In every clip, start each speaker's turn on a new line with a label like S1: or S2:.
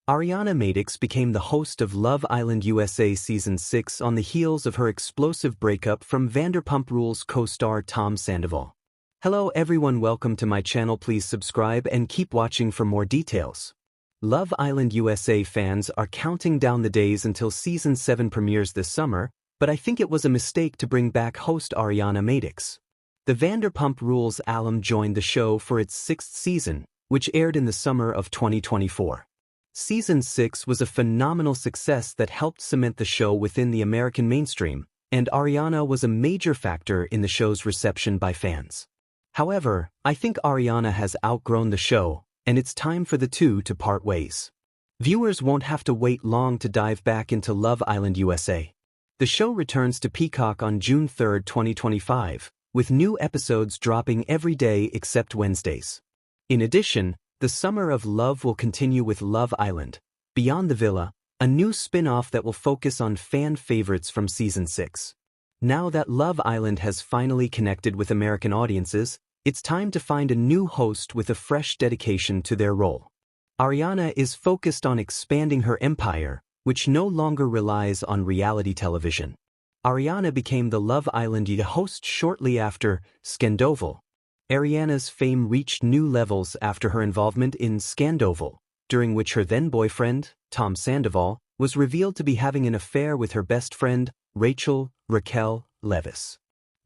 S1: Ariana Madix became the host of Love Island USA Season 6 on the heels of her explosive breakup from Vanderpump Rules co-star Tom Sandoval. Hello everyone, welcome to my channel. Please subscribe and keep watching for more details. Love Island USA fans are counting down the days until Season 7 premieres this summer, but I think it was a mistake to bring back host Ariana Madix. The Vanderpump Rules alum joined the show for its 6th season, which aired in the summer of 2024. Season 6 was a phenomenal success that helped cement the show within the American mainstream, and Ariana was a major factor in the show's reception by fans. However, I think Ariana has outgrown the show, and it's time for the two to part ways. Viewers won't have to wait long to dive back into Love Island USA. The show returns to Peacock on June 3, 2025, with new episodes dropping every day except Wednesdays. In addition, the Summer of Love will continue with Love Island, Beyond the Villa, a new spin-off that will focus on fan favorites from Season 6. Now that Love Island has finally connected with American audiences, it's time to find a new host with a fresh dedication to their role. Ariana is focused on expanding her empire, which no longer relies on reality television. Ariana became the Love Island host shortly after Scandoval. Ariana's fame reached new levels after her involvement in Scandoval, during which her then-boyfriend, Tom Sandoval, was revealed to be having an affair with her best friend, Raquel Leviss.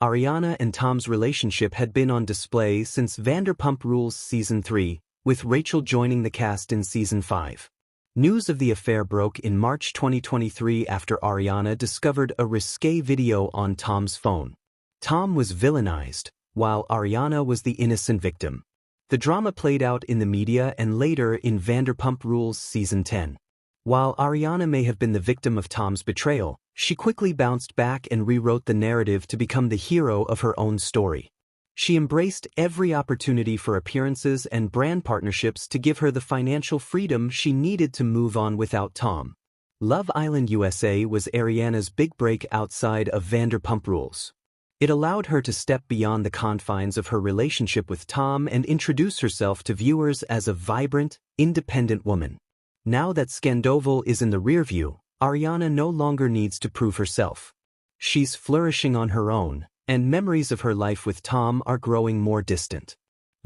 S1: Ariana and Tom's relationship had been on display since Vanderpump Rules Season 3, with Rachel joining the cast in Season 5. News of the affair broke in March 2023 after Ariana discovered a risque video on Tom's phone. Tom was villainized, while Ariana was the innocent victim. The drama played out in the media and later in Vanderpump Rules Season 10. While Ariana may have been the victim of Tom's betrayal, she quickly bounced back and rewrote the narrative to become the hero of her own story. She embraced every opportunity for appearances and brand partnerships to give her the financial freedom she needed to move on without Tom. Love Island USA was Ariana's big break outside of Vanderpump Rules. It allowed her to step beyond the confines of her relationship with Tom and introduce herself to viewers as a vibrant, independent woman. Now that Scandoval is in the rearview, Ariana no longer needs to prove herself. She's flourishing on her own, and memories of her life with Tom are growing more distant.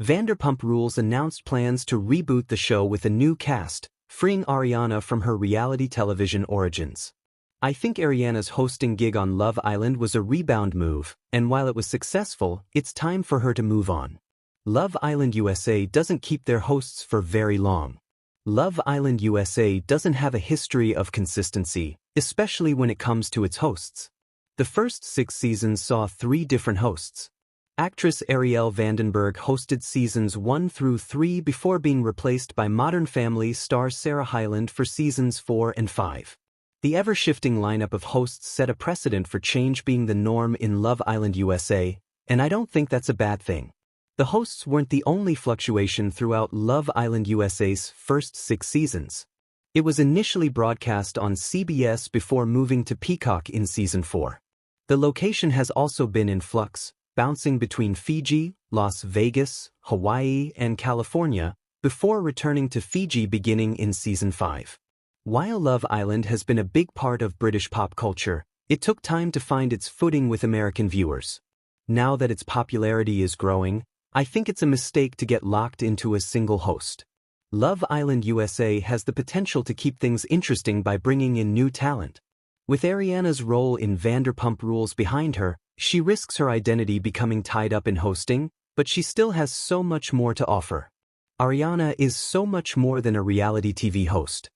S1: Vanderpump Rules announced plans to reboot the show with a new cast, freeing Ariana from her reality television origins. I think Ariana's hosting gig on Love Island was a rebound move, and while it was successful, it's time for her to move on. Love Island USA doesn't keep their hosts for very long. Love Island USA doesn't have a history of consistency, especially when it comes to its hosts. The first 6 seasons saw 3 different hosts. Actress Arielle Vandenberg hosted seasons 1 through 3 before being replaced by Modern Family star Sarah Hyland for seasons 4 and 5. The ever-shifting lineup of hosts set a precedent for change being the norm in Love Island USA, and I don't think that's a bad thing. The hosts weren't the only fluctuation throughout Love Island USA's first 6 seasons. It was initially broadcast on CBS before moving to Peacock in Season 4. The location has also been in flux, bouncing between Fiji, Las Vegas, Hawaii, and California, before returning to Fiji beginning in Season 5. While Love Island has been a big part of British pop culture, it took time to find its footing with American viewers. Now that its popularity is growing, I think it's a mistake to get locked into a single host. Love Island USA has the potential to keep things interesting by bringing in new talent. With Ariana's role in Vanderpump Rules behind her, she risks her identity becoming tied up in hosting, but she still has so much more to offer. Ariana is so much more than a reality TV host.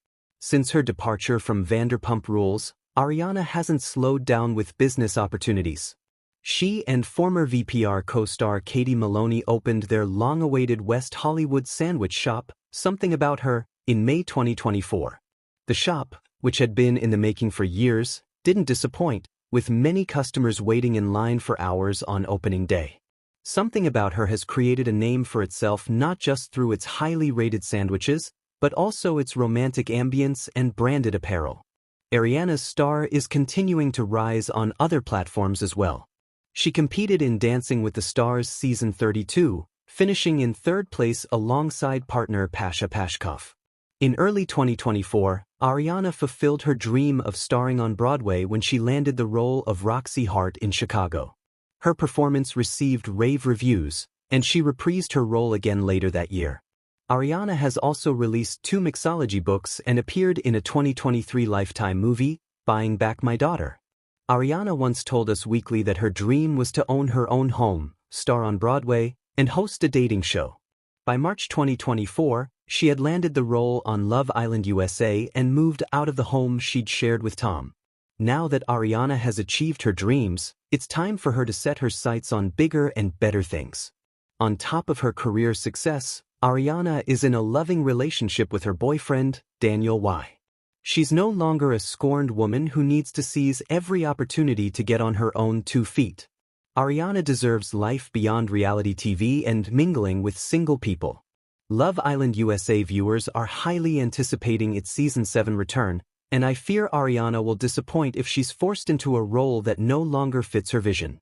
S1: Since her departure from Vanderpump Rules, Ariana hasn't slowed down with business opportunities. She and former VPR co-star Katie Maloney opened their long-awaited West Hollywood sandwich shop, Something About Her, in May 2024. The shop, which had been in the making for years, didn't disappoint, with many customers waiting in line for hours on opening day. Something About Her has created a name for itself not just through its highly rated sandwiches, but also its romantic ambience and branded apparel. Ariana's star is continuing to rise on other platforms as well. She competed in Dancing with the Stars Season 32, finishing in 3rd place alongside partner Pasha Pashkov. In early 2024, Ariana fulfilled her dream of starring on Broadway when she landed the role of Roxy Hart in Chicago. Her performance received rave reviews, and she reprised her role again later that year. Ariana has also released 2 mixology books and appeared in a 2023 Lifetime movie, Buying Back My Daughter. Ariana once told Us Weekly that her dream was to own her own home, star on Broadway, and host a dating show. By March 2024, she had landed the role on Love Island USA and moved out of the home she'd shared with Tom. Now that Ariana has achieved her dreams, it's time for her to set her sights on bigger and better things. On top of her career success, Ariana is in a loving relationship with her boyfriend, Daniel Y. She's no longer a scorned woman who needs to seize every opportunity to get on her own 2 feet. Ariana deserves life beyond reality TV and mingling with single people. Love Island USA viewers are highly anticipating its Season 7 return, and I fear Ariana will disappoint if she's forced into a role that no longer fits her vision.